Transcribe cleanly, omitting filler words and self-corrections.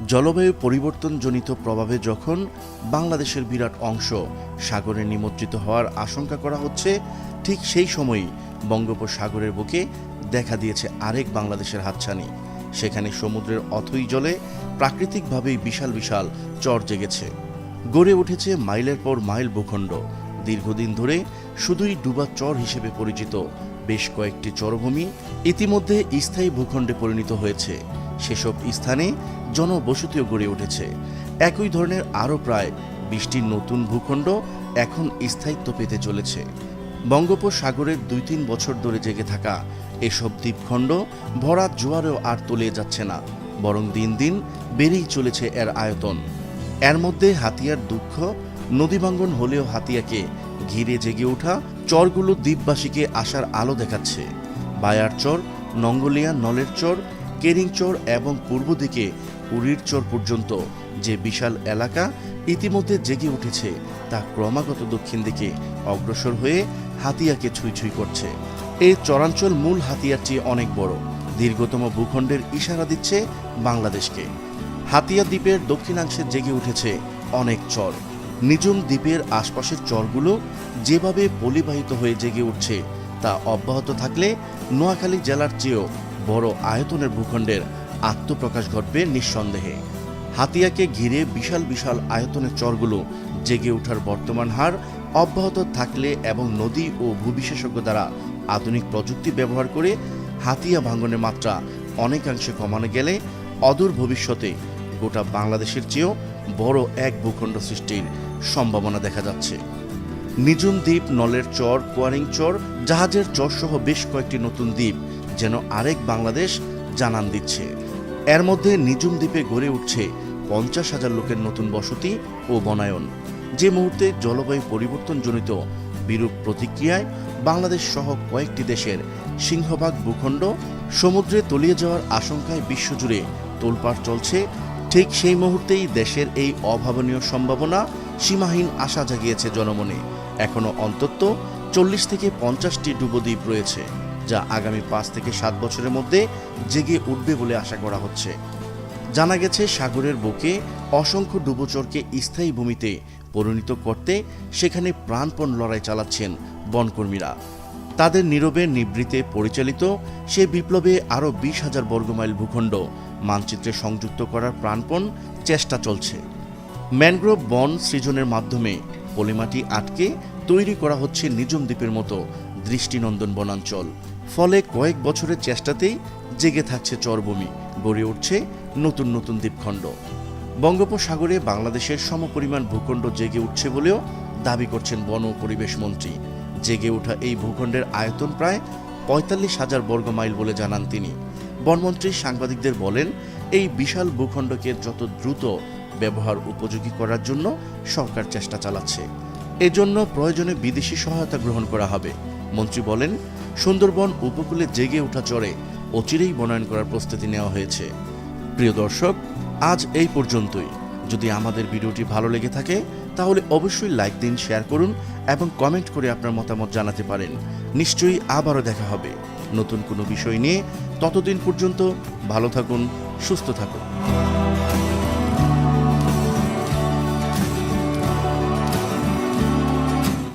জলবায়ু পরিবর্তনজনিত প্রভাবে যখন বাংলাদেশের বিরাট অংশ সাগরে নিমজ্জিত হওয়ার আশঙ্কা করা হচ্ছে, ঠিক সেই সময়ই বঙ্গোপসাগরের বুকে দেখা দিয়েছে আরেক বাংলাদেশের হাতছানি। সেখানে সমুদ্রের অথই জলে প্রাকৃতিকভাবেই বিশাল বিশাল চর জেগেছে। গড়ে উঠেছে মাইলের পর মাইল ভূখণ্ড। দীর্ঘদিন ধরে শুধুই ডুবা চর হিসেবে পরিচিত বেশ কয়েকটি চরভূমি ইতিমধ্যে স্থায়ী ভূখণ্ডে পরিণত হয়েছে। সেসব স্থানে জনবসতিও গড়ে উঠেছে। একই ধরনের আরও প্রায় ২০টি নতুন ভূখণ্ড এখন স্থায়িত্ব পেতে চলেছে। বঙ্গোপসাগরের ২-৩ বছর ধরে জেগে থাকা এসব দ্বীপখণ্ড ভরা জোয়ারেও আর তলিয়ে যাচ্ছে না, বরং দিন দিন বেড়েই চলেছে এর আয়তন। এর মধ্যে হাতিয়ার দুঃখ নদীভাঙ্গন হলেও হাতিয়াকে ঘিরে জেগে ওঠা চরগুলো দ্বীপবাসীকে আশার আলো দেখাচ্ছে। বায়ার চর, নঙ্গলিয়া, নলের চর, কেরিং চর এবং পূর্ব দিকে উড়ির চর পর্যন্ত যে বিশাল এলাকা ইতিমধ্যে জেগে উঠেছে, তা ক্রমাগত দক্ষিণ দিকে অগ্রসর হয়ে হাতিয়াকে ছুঁই ছুঁই করছে। এই চরাঞ্চল মূল হাতিয়ার চেয়ে অনেক বড়, দীর্ঘতম ভূখণ্ডের ইশারা দিচ্ছে বাংলাদেশকে। হাতিয়া দ্বীপের দক্ষিণাংশে জেগে উঠেছে অনেক চর। নিঝুম দ্বীপের আশপাশের চরগুলো যেভাবে পলিবাহিত হয়ে জেগে উঠছে, তা অব্যাহত থাকলে নোয়াখালী জেলার চেয়েও বড় আয়তনের ভূখণ্ডের আত্মপ্রকাশ ঘটবে নিঃসন্দেহে। হাতিয়াকে ঘিরে বিশাল বিশাল আয়তনের চরগুলো জেগে ওঠার বর্তমান হার অব্যাহত থাকলে এবং নদী ও ভূবিশেষজ্ঞ দ্বারা আধুনিক প্রযুক্তি ব্যবহার করে হাতিয়া ভাঙনের মাত্রা অনেকাংশে কমানো গেলে অদূর ভবিষ্যতে গোটা বাংলাদেশের চেয়েও বড় এক ভূখণ্ড সৃষ্টির সম্ভাবনা দেখা যাচ্ছে। নিঝুম দ্বীপ, নলের চর, কোয়ারিং চর, জাহাজের চর সহ বেশ কয়েকটি নতুন দ্বীপ যেন আরেক বাংলাদেশ জানান দিচ্ছে। এর মধ্যে নিঝুম দ্বীপে গড়ে উঠছে ৫০,০০০ লোকের নতুন বসতি ও বনায়ন। যে মুহূর্তে জলবায়ু পরিবর্তনজনিত বিরূপ প্রতিক্রিয়ায় বাংলাদেশ সহ কয়েকটি দেশের সিংহভাগ ভূখণ্ড সমুদ্রে তলিয়ে যাওয়ার আশঙ্কায় বিশ্বজুড়ে তোলপাড় চলছে, ঠিক সেই মুহূর্তেই দেশের এই অভাবনীয় সম্ভাবনা সীমাহীন আশা জাগিয়েছে জনমনে। এখনও অন্তত ৪০ থেকে ৫০টি ডুবোদ্বীপ রয়েছে, যা আগামী ৫ থেকে ৭ বছরের মধ্যে জেগে উঠবে বলে আশা করা হচ্ছে। জানা গেছে, সাগরের বুকে অসংখ্য ডুবোচরকে স্থায়ী ভূমিতে পরিণত করতে সেখানে প্রাণপণ লড়াই চালাচ্ছেন বনকর্মীরা। তাদের নীরবে নিবৃত্তে পরিচালিত সে বিপ্লবে আরও ২০,০০০ বর্গমাইল ভূখণ্ড মানচিত্রে সংযুক্ত করার প্রাণপণ চেষ্টা চলছে। ম্যানগ্রোভ বন সৃজনের মাধ্যমে পলিমাটি আটকে তৈরি করা হচ্ছে নিঝুম দ্বীপের মতো দৃষ্টিনন্দন বনাঞ্চল। ফলে কয়েক বছরের চেষ্টাতেই জেগে থাকছে চরভূমি, গড়ে উঠছে নতুন নতুন দ্বীপখণ্ড। বঙ্গোপসাগরে বাংলাদেশের সমপরিমাণ ভূখণ্ড জেগে উঠছে বলেও দাবি করছেন বন ও পরিবেশ মন্ত্রী। জেগে ওঠা এই ভূখণ্ডের আয়তন প্রায় ৪৫,০০০ বর্গমাইল বলে জানান তিনি। বনমন্ত্রী সাংবাদিকদের বলেন, এই বিশাল ভূখণ্ডকে যত দ্রুত ব্যবহার উপযোগী করার জন্য সরকার চেষ্টা চালাচ্ছে। এজন্য প্রয়োজনে বিদেশি সহায়তা গ্রহণ করা হবে। মন্ত্রী বলেন, সুন্দরবন উপকূলে জেগে ওঠা চরে অচিরেই বনায়ন করার প্রস্তুতি নেওয়া হয়েছে। প্রিয় দর্শক, আজ এই পর্যন্তই। যদি আমাদের ভিডিওটি ভালো লেগে থাকে তাহলে অবশ্যই লাইক দিন, শেয়ার করুন এবং কমেন্ট করে আপনার মতামত জানাতে পারেন। নিশ্চয়ই আবারও দেখা হবে নতুন কোনো বিষয় নিয়ে। ততদিন পর্যন্ত ভালো থাকুন, সুস্থ থাকুন।